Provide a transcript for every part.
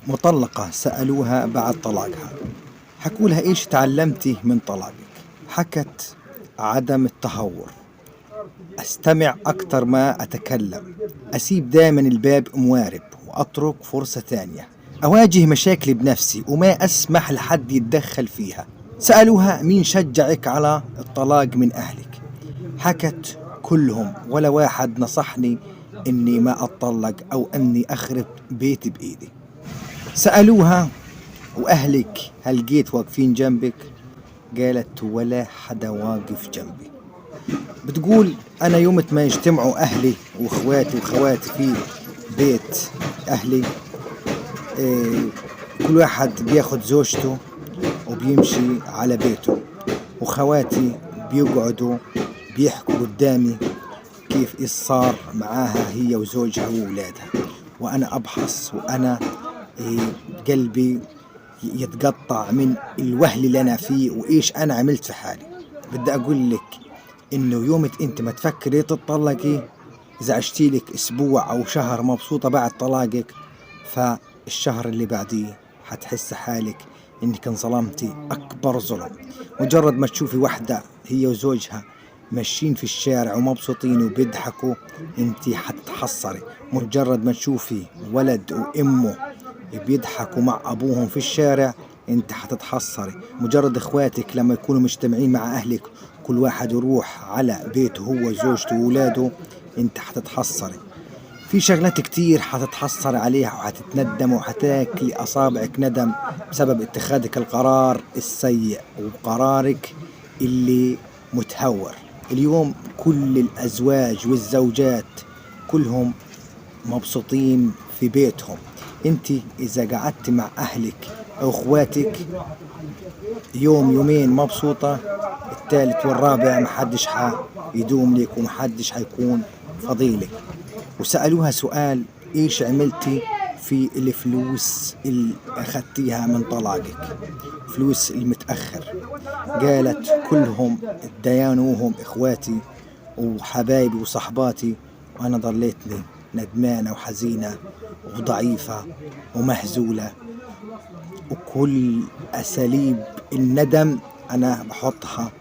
مطلقة سألوها بعد طلاقها، حكوا لها إيش تعلمتي من طلاقك؟ حكت عدم التهور، أستمع أكتر ما أتكلم، أسيب دائما الباب موارب وأترك فرصة ثانية، أواجه مشاكلي بنفسي وما أسمح لحد يتدخل فيها. سألوها مين شجعك على الطلاق من أهلك؟ حكت كلهم، ولا واحد نصحني إني ما أتطلق أو أني أخرب بيتي بإيدي. سألوها وأهلك هل لقيت واقفين جنبك؟ قالت ولا حدا واقف جنبي. بتقول أنا يوم ما يجتمعوا أهلي وإخواتي وخواتي في بيت أهلي، كل واحد بياخد زوجته وبيمشي على بيته، وخواتي بيقعدوا بيحكوا قدامي كيف صار معاها هي وزوجها وولادها، وأنا أبحث وأنا قلبي يتقطع من الوهل اللي أنا فيه وإيش أنا عملت في حالي. بدي أقول لك إنه يوم أنت ما تفكري تطلقي، إذا عشتي لك أسبوع أو شهر مبسوطة بعد طلاقك، فالشهر اللي بعديه حتحس حالك إنك انظلمتي أكبر ظلم. مجرد ما تشوفي واحدة هي وزوجها ماشيين في الشارع ومبسوطين وبيضحكوا، انت حتتحسري. مجرد ما تشوفي ولد وامه بيضحكوا مع ابوهم في الشارع، انت حتتحسري. مجرد اخواتك لما يكونوا مجتمعين مع اهلك كل واحد يروح على بيته هو وزوجته وولاده، انت حتتحسري. في شغلات كتير حتتحسر عليها وحتتندم وحتاكلي أصابعك ندم بسبب اتخاذك القرار السيء وقرارك اللي متهور. اليوم كل الأزواج والزوجات كلهم مبسوطين في بيتهم. انت إذا قعدت مع أهلك أو أخواتك يوم يومين مبسوطة، الثالث والرابع محدش يدوم لك ومحدش حيكون فضيلك. وسألوها سؤال إيش عملتي في الفلوس اللي أخذتيها من طلاقك، فلوس المتأخر؟ قالت كلهم ديانوهم إخواتي وحبايبي وصحباتي، وأنا ضليتني ندمانة وحزينة وضعيفة ومهزولة، وكل أساليب الندم أنا بحطها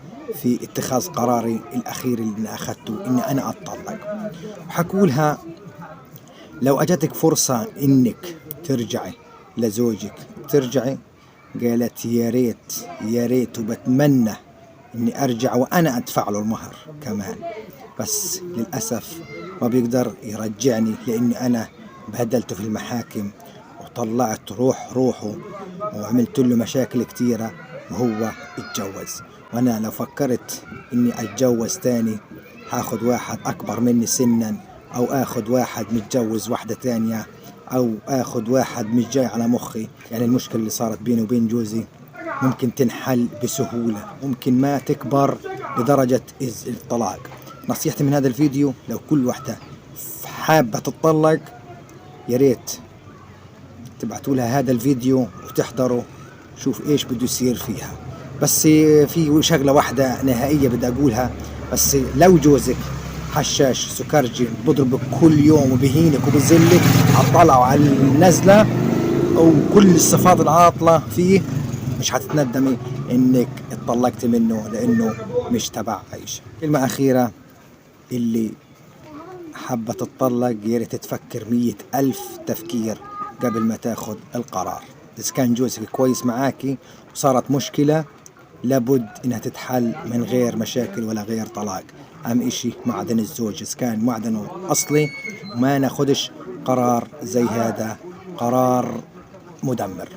في اتخاذ قراري الأخير اللي أخذته إني أنا أتطلق. وحكوا لها لو أجتك فرصة إنك ترجعي لزوجك ترجعي؟ قالت يا ريت يا ريت، وبتمنى إني أرجع وأنا أدفع له المهر كمان، بس للأسف ما بيقدر يرجعني لأني أنا بهدلته في المحاكم وطلعت روحه وعملت له مشاكل كتيرة وهو اتجوز. وأنا لو فكرت إني أتجوز تاني هاخد واحد أكبر مني سنا، أو آخد واحد متجوز واحدة تانية، أو آخد واحد مش جاي على مخي. يعني المشكلة اللي صارت بيني وبين جوزي ممكن تنحل بسهولة، ممكن ما تكبر لدرجة الطلاق. نصيحتي من هذا الفيديو، لو كل واحدة حابة تتطلق يا ريت تبعتوا لها هذا الفيديو وتحضروا شوف ايش بده يصير فيها. بس في شغلة واحدة نهائية بدي اقولها، بس لو جوزك حشاش سكرجي بضربك كل يوم وبهينك وبذلك على الطلعة وعلى النزلة وكل الصفات العاطلة فيه، مش هتتندمي انك اتطلقت منه لانه مش تبع عيش. كلمة اخيرة، اللي حابة تتطلق يا ريت تفكر 100,000 تفكير قبل ما تاخد القرار. إذا كان جوزك كويس معاكي وصارت مشكلة لابد إنها تتحل من غير مشاكل ولا غير طلاق. أهم إشي معدن الزوج، إذا كان معدنه أصلي ما ناخدش قرار زي هذا، قرار مدمر.